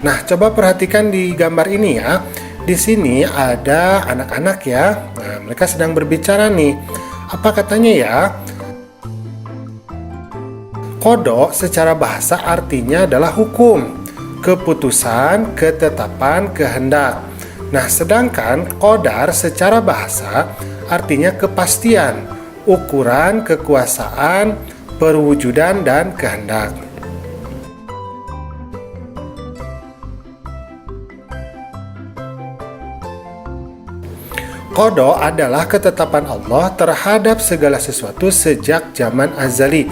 Nah, coba perhatikan di gambar ini ya. Di sini ada anak-anak ya. Nah, mereka sedang berbicara nih. Apa katanya ya? Qada secara bahasa artinya adalah hukum, keputusan, ketetapan, kehendak. Nah, sedangkan qadar secara bahasa artinya kepastian, ukuran, kekuasaan, perwujudan, dan kehendak. Qada adalah ketetapan Allah terhadap segala sesuatu sejak zaman azali.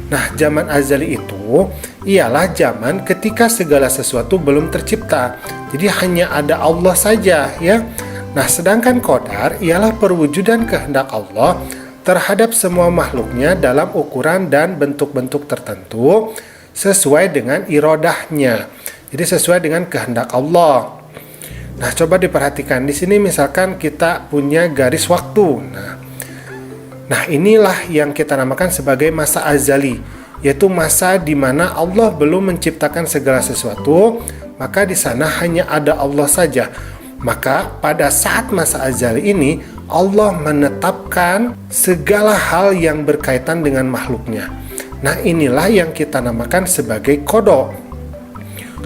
Nah, zaman azali itu ialah zaman ketika segala sesuatu belum tercipta. Jadi hanya ada Allah saja ya. Nah, sedangkan qadar ialah perwujudan kehendak Allah terhadap semua makhluknya dalam ukuran dan bentuk-bentuk tertentu sesuai dengan irodahnya. Jadi sesuai dengan kehendak Allah. Nah, coba diperhatikan di sini misalkan kita punya garis waktu. Nah, inilah yang kita namakan sebagai masa azali, yaitu masa di mana Allah belum menciptakan segala sesuatu, maka di sana hanya ada Allah saja. Maka pada saat masa azali ini Allah menetapkan segala hal yang berkaitan dengan makhluknya. Nah, inilah yang kita namakan sebagai qada.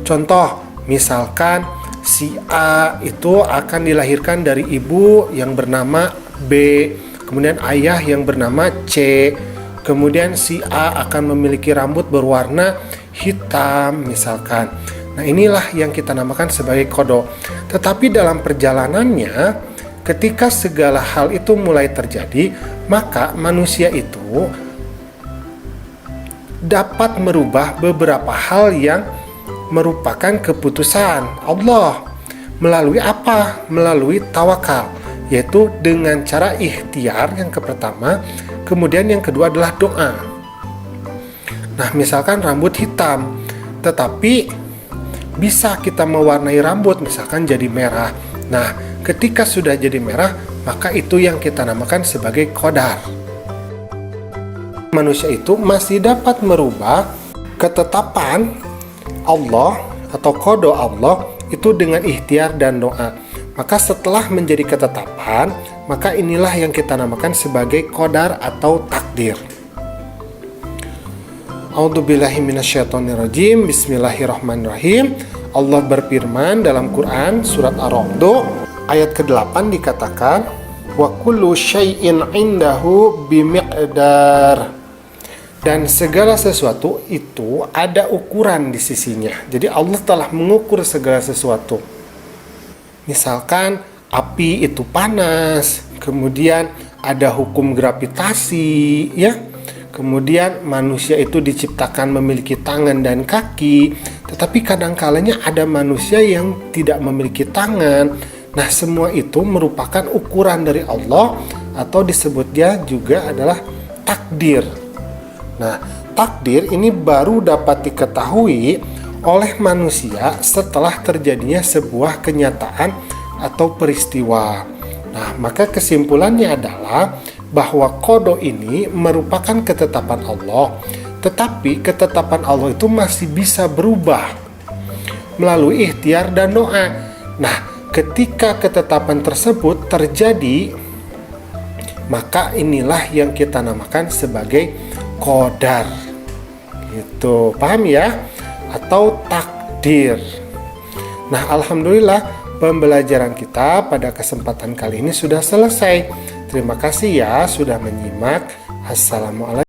Contoh, misalkan si A itu akan dilahirkan dari ibu yang bernama B, kemudian ayah yang bernama C, kemudian si A akan memiliki rambut berwarna hitam misalkan. Nah, inilah yang kita namakan sebagai qada. Tetapi dalam perjalanannya, ketika segala hal itu mulai terjadi, maka manusia itu dapat merubah beberapa hal yang merupakan keputusan Allah. Melalui apa? Melalui tawakal, yaitu dengan cara ikhtiar yang pertama, kemudian yang kedua adalah doa. Nah, misalkan rambut hitam, tetapi bisa kita mewarnai rambut misalkan jadi merah. Nah, ketika sudah jadi merah, maka itu yang kita namakan sebagai qadar. Manusia itu masih dapat merubah ketetapan Allah atau qada Allah itu dengan ikhtiar dan doa. Maka setelah menjadi ketetapan, maka inilah yang kita namakan sebagai qadar atau takdir. A'udzubillahi minasyaitonirrajim. Bismillahirrahmanirrahim. Allah berfirman dalam Quran surat Ar-Ra'd ayat ke-8 dikatakan, wa kullu syai'in 'indahu bimiqdar. Dan segala sesuatu itu ada ukuran di sisinya. Jadi Allah telah mengukur segala sesuatu. Misalkan api itu panas, kemudian ada hukum gravitasi, ya. Kemudian manusia itu diciptakan memiliki tangan dan kaki, tetapi kadang-kalanya ada manusia yang tidak memiliki tangan. Nah, semua itu merupakan ukuran dari Allah atau disebutnya juga adalah takdir. Nah, takdir ini baru dapat diketahui oleh manusia setelah terjadinya sebuah kenyataan atau peristiwa. Nah, maka kesimpulannya adalah bahwa qada ini merupakan ketetapan Allah, tetapi ketetapan Allah itu masih bisa berubah melalui ikhtiar dan doa. Nah, ketika ketetapan tersebut terjadi, maka inilah yang kita namakan sebagai qadar. Gitu, paham ya? Atau takdir. Nah, alhamdulillah pembelajaran kita pada kesempatan kali ini sudah selesai. Terima kasih ya sudah menyimak. Assalamualaikum.